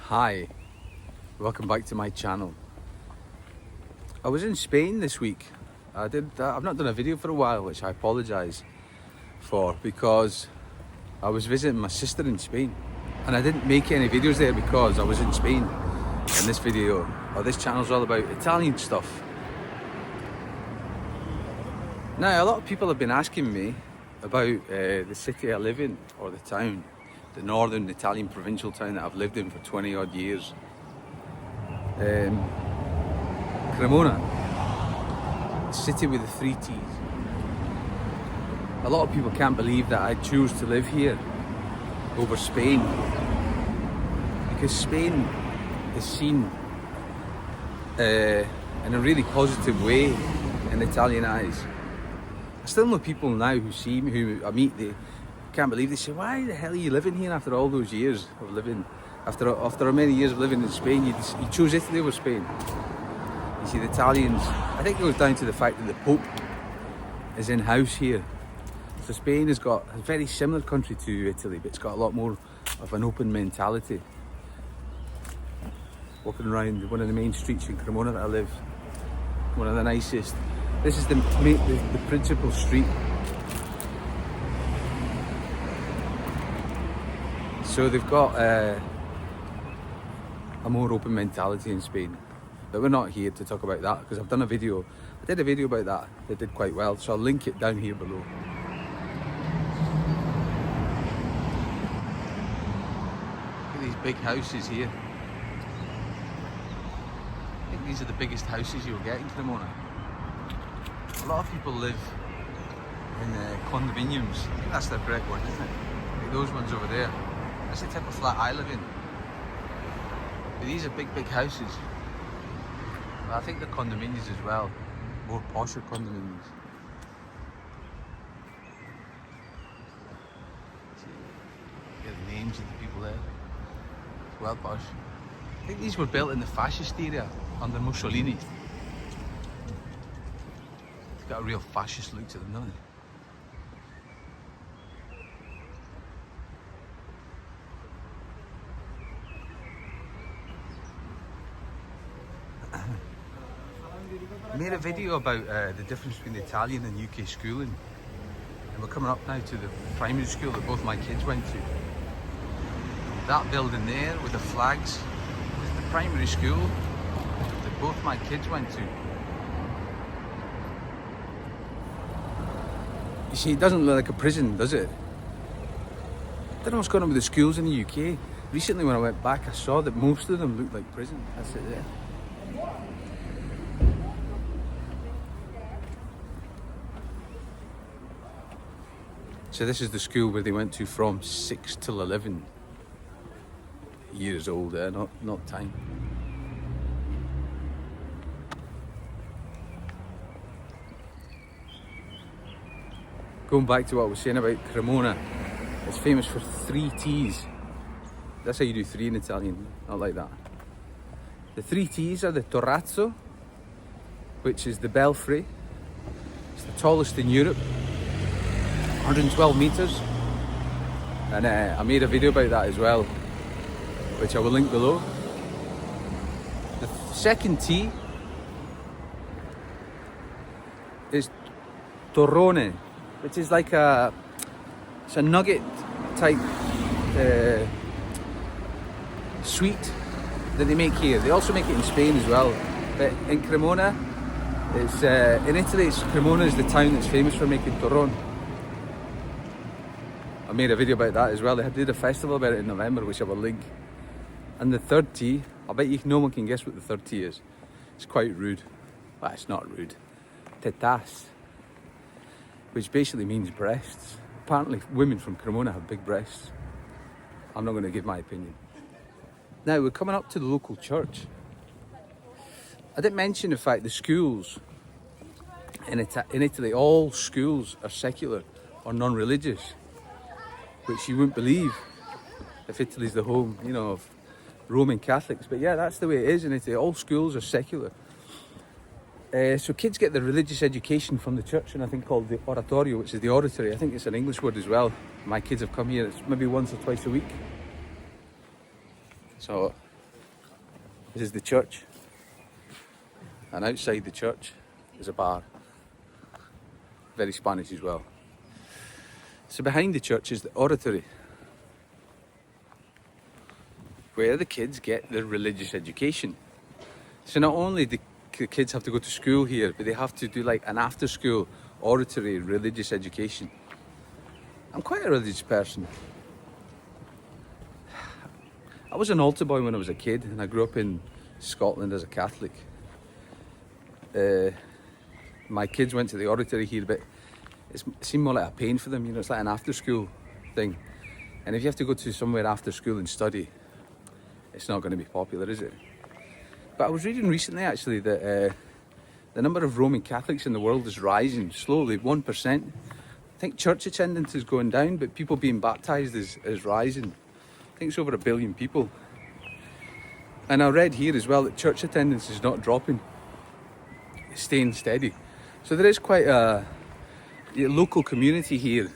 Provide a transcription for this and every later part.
Hi, welcome back to my channel. I was in Spain this week. I've not done a video for a while, which I apologise for, because I was visiting my sister in Spain and I didn't make any videos there because I was in Spain. And this video, or this channel, is all about Italian stuff. Now, a lot of people have been asking me about the city I live in, or the town, the northern Italian provincial town that I've lived in for 20 odd years. Cremona, the city with the 3 T's. A lot of people can't believe that I choose to live here over Spain, because Spain is seen in a really positive way in Italian eyes. I still know people now who see me, who I meet, they can't believe. They say, "Why the hell are you living here after all those years of living? After many years of living in Spain, you chose Italy over Spain." You see, the Italians, I think it goes down to the fact that the Pope is in house here. So Spain has got a very similar country to Italy, but it's got a lot more of an open mentality. Walking around one of the main streets in Cremona that I live, one of the nicest. This is the principal street. So they've got a more open mentality in Spain. But we're not here to talk about that, because I did a video about that did quite well, so I'll link it down here below. Look at these big houses here. I think these are the biggest houses you'll get in Cremona. A lot of people live in condominiums. I think that's the correct word, isn't it? Like those ones over there. That's the type of flat I live in. But these are big houses. But I think they're condominiums as well. More posher condominiums. Get the names of the people there. It's well posh. I think these were built in the fascist area under Mussolini. It's got a real fascist look to them, don't they? I made a video about the difference between Italian and UK schooling, and we're coming up now to the primary school that both my kids went to. That building there with the flags is the primary school that both my kids went to. You see, it doesn't look like a prison, does it? I don't know what's going on with the schools in the UK. Recently when I went back, I saw that most of them looked like prison. That's it there. So this is the school where they went to from 6 till 11 years old, not time. Going back to what I was saying about Cremona, it's famous for 3 T's. That's how you do 3 in Italian, not like that. The 3 T's are the Terrazzo, which is the belfry. It's the tallest in Europe. 112 metres, and I made a video about that as well, which I will link below. The second T is torrone, which is like it's a nugget type sweet that they make here. They also make it in Spain as well, but in Cremona, it's in Italy. Cremona is the town that's famous for making torrone. I made a video about that as well. They did a festival about it in November, which I will link. And the third T, I bet you no one can guess what the third T is. It's quite rude. Well, it's not rude. Tetas, which basically means breasts. Apparently women from Cremona have big breasts. I'm not going to give my opinion. Now we're coming up to the local church. I didn't mention the fact the schools in Italy, all schools are secular or non-religious, which you wouldn't believe if Italy's the home, of Roman Catholics. But yeah, that's the way it is in Italy. All schools are secular. So kids get their religious education from the church in a thing called the oratorio, which is the oratory. I think it's an English word as well. My kids have come here, it's maybe once or twice a week. So This is the church. And outside the church is a bar. Very Spanish as well. So behind the church is the oratory, where the kids get their religious education. So not only do the kids have to go to school here, but they have to do like an after-school oratory religious education. I'm quite a religious person. I was an altar boy when I was a kid, and I grew up in Scotland as a Catholic. My kids went to the oratory here, but it seemed more like a pain for them. You know, it's like an after-school thing. And if you have to go to somewhere after school and study, it's not going to be popular, is it? But I was reading recently, actually, that the number of Roman Catholics in the world is rising slowly, 1%. I think church attendance is going down, but people being baptised is rising. I think it's over 1 billion people. And I read here as well that church attendance is not dropping. It's staying steady. So there is quite a local community here,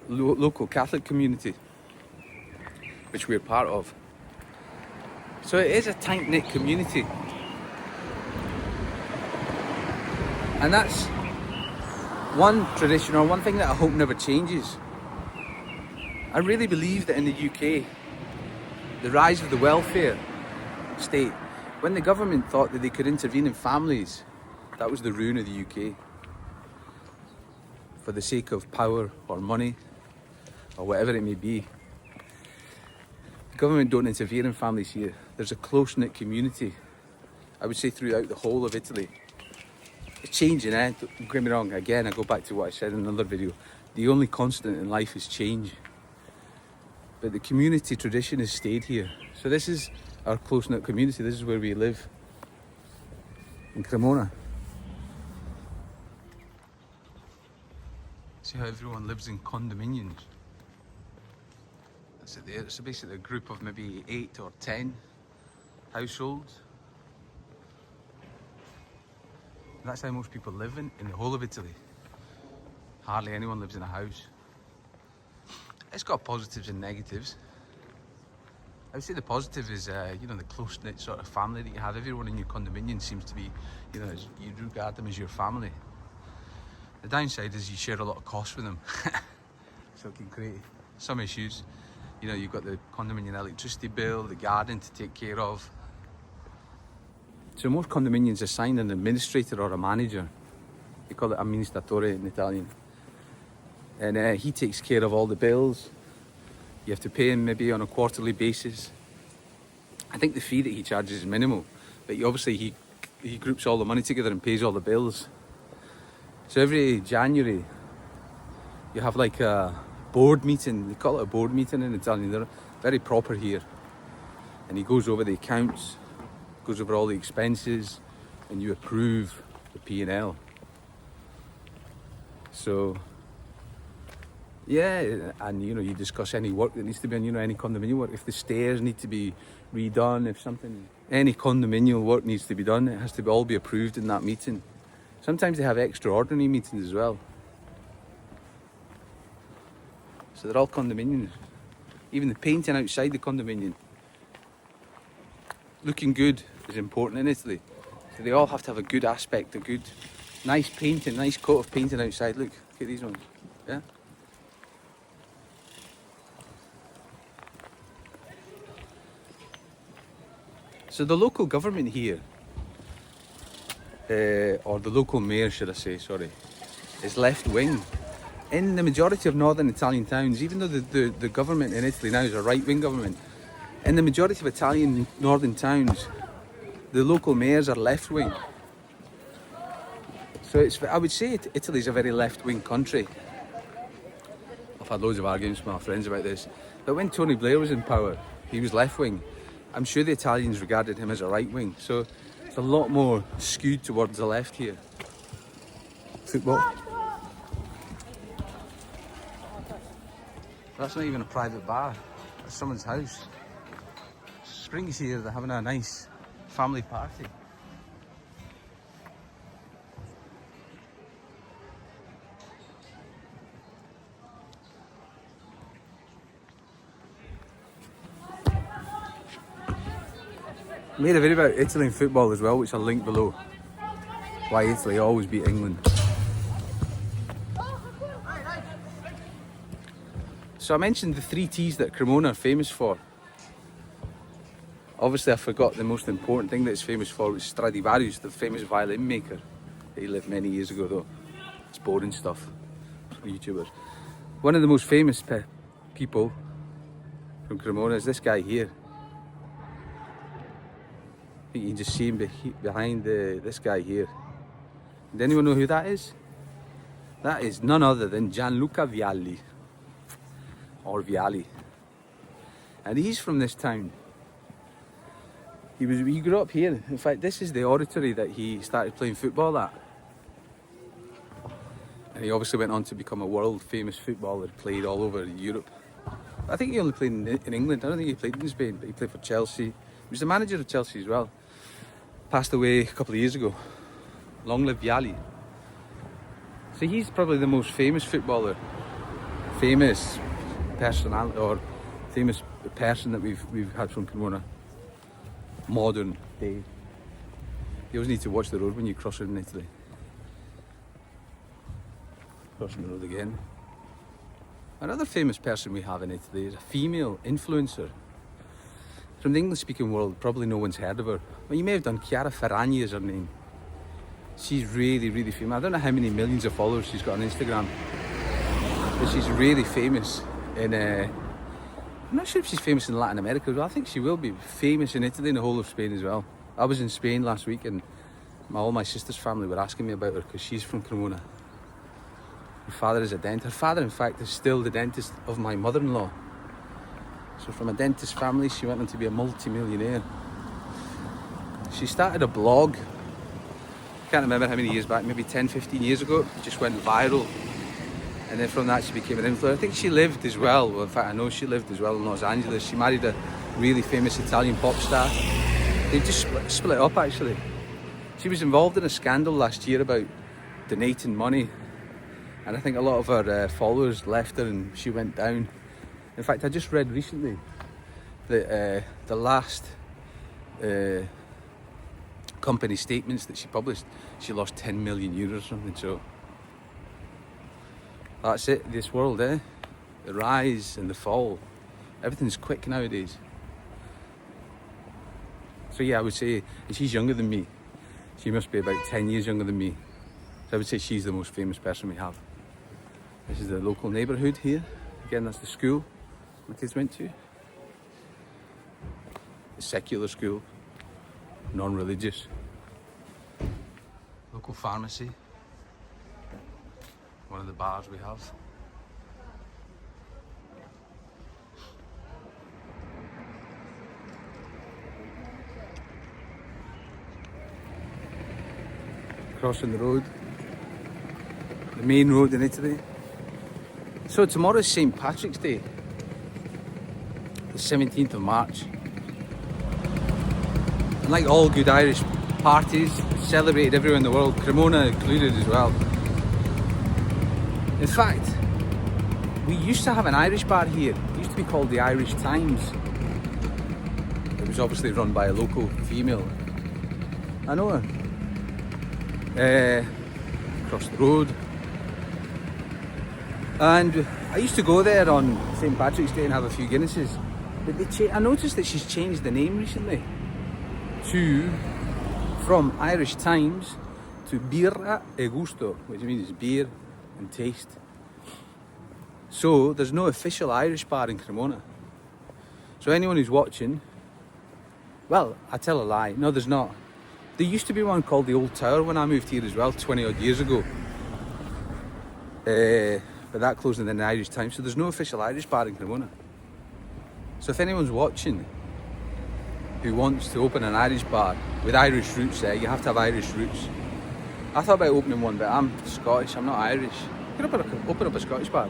local Catholic community, which we're part of. So it is a tight-knit community. And that's one tradition, or one thing that I hope never changes. I really believe that in the UK, the rise of the welfare state, when the government thought that they could intervene in families, that was the ruin of the UK. For the sake of power or money, or whatever it may be. The government don't interfere in families here. There's a close-knit community, I would say, throughout the whole of Italy. It's changing, eh? Don't get me wrong, again, I go back to what I said in another video. The only constant in life is change. But the community tradition has stayed here. So this is our close-knit community. This is where we live, in Cremona. See how everyone lives in condominiums? That's it there. So basically a group of maybe 8 or 10 households. That's how most people live in the whole of Italy. Hardly anyone lives in a house. It's got positives and negatives. I would say the positive is, you know, the close-knit sort of family that you have. Everyone in your condominium seems to be, you know, you regard them as your family. The downside is you share a lot of costs with them. So it can create some issues. You know, you've got the condominium electricity bill, the garden to take care of. So most condominiums assign an administrator or a manager. They call it amministratore in Italian. And he takes care of all the bills. You have to pay him maybe on a quarterly basis. I think the fee that he charges is minimal, but he groups all the money together and pays all the bills. So every January, you have like a board meeting. They call it a board meeting in Italian. They're very proper here. And he goes over the accounts, goes over all the expenses, and you approve the P&L. So, yeah, and you know, you discuss any work that needs to be done, you know, any condominium work. If the stairs need to be redone, any condominium work needs to be done, it has to all be approved in that meeting. Sometimes they have extraordinary meetings as well. So they're all condominiums. Even the painting outside the condominium. Looking good is important in Italy. So they all have to have a good aspect, a good, nice painting, nice coat of painting outside. Look at these ones. Yeah. So the local government here, or the local mayor, should I say, sorry, is left-wing. In the majority of northern Italian towns, even though the government in Italy now is a right-wing government, in the majority of Italian northern towns, the local mayors are left-wing. So I would say Italy's a very left-wing country. I've had loads of arguments with my friends about this. But when Tony Blair was in power, he was left-wing. I'm sure the Italians regarded him as a right-wing. So it's a lot more skewed towards the left here. Football. That's not even a private bar. That's someone's house. Spring's here, they're having a nice family party. Made a video about Italy and football as well, which I'll link below. Why Italy always beat England. So I mentioned the 3 T's that Cremona are famous for. Obviously I forgot the most important thing that it's famous for, which is Stradivari, the famous violin maker. He lived many years ago though. It's boring stuff for YouTubers. One of the most famous people from Cremona is this guy here. I think you can just see him behind this guy here. Does anyone know who that is? That is none other than Gianluca Vialli. Or Vialli. And he's from this town. He grew up here. In fact, this is the oratory that he started playing football at. And he obviously went on to become a world famous footballer, played all over Europe. I think he only played in England. I don't think he played in Spain, but he played for Chelsea. He was the manager of Chelsea as well. Passed away a couple of years ago. Long live Vialli. So he's probably the most famous footballer, famous personality, or famous person that we've had from Cremona. Modern day. You always need to watch the road when you cross it in Italy. Crossing the road again. Another famous person we have in Italy is a female influencer. From the English-speaking world, probably no one's heard of her. Well, you may have done. Chiara Ferragni is her name. She's really, really famous. I don't know how many millions of followers she's got on Instagram, but she's really famous in I'm not sure if she's famous in Latin America as well. I think she will be famous in Italy and the whole of Spain as well. I was in Spain last week and all my sister's family were asking me about her because she's from Cremona. Her father is a dentist. Her father, in fact, is still the dentist of my mother-in-law. So from a dentist family, she went on to be a multi-millionaire. She started a blog, can't remember how many years back, maybe 10, 15 years ago. It just went viral. And then from that she became an influencer. I think she lived as well, in fact I know she lived as well in Los Angeles. She married a really famous Italian pop star. They just split up actually. She was involved in a scandal last year about donating money. And I think a lot of her followers left her and she went down. In fact, I just read recently that the last company statements that she published, she lost 10 million euros or something. So that's it, this world, eh? The rise and the fall. Everything's quick nowadays. So yeah, I would say, and she's younger than me. She must be about 10 years younger than me. So I would say she's the most famous person we have. This is the local neighbourhood here. Again, that's the school my kids went to. The secular school, non-religious. Local pharmacy. One of the bars we have. Crossing the road. The main road in Italy. So tomorrow's St. Patrick's Day. The 17th of March. And like all good Irish parties, celebrated everywhere in the world, Cremona included as well. In fact, we used to have an Irish bar here. It used to be called the Irish Times. It was obviously run by a local female. I know her. Across the road. And I used to go there on St. Patrick's Day and have a few Guinnesses. But I noticed that she's changed the name recently from Irish Times to Birra e Gusto, which means beer and taste. So there's no official Irish bar in Cremona. So anyone who's watching, well, I tell a lie, no there's not. There used to be one called the Old Tower when I moved here as well, 20 odd years ago. But that closed in the Irish Times, so there's no official Irish bar in Cremona. So if anyone's watching who wants to open an Irish bar with Irish roots there, you have to have Irish roots. I thought about opening one, but I'm Scottish, I'm not Irish. You can open up a Scottish bar.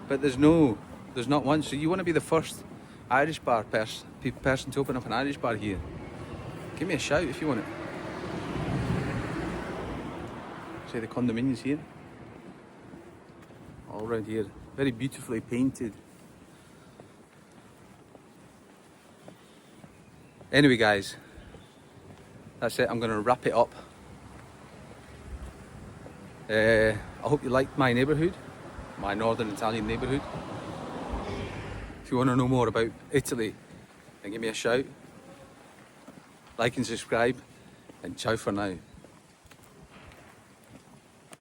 But there's not one, so you want to be the first Irish bar person to open up an Irish bar here. Give me a shout if you want it. See the condominiums here? All around here, very beautifully painted. Anyway guys, that's it, I'm going to wrap it up. I hope you liked my neighbourhood, my northern Italian neighbourhood. If you want to know more about Italy, then give me a shout. Like and subscribe, and ciao for now.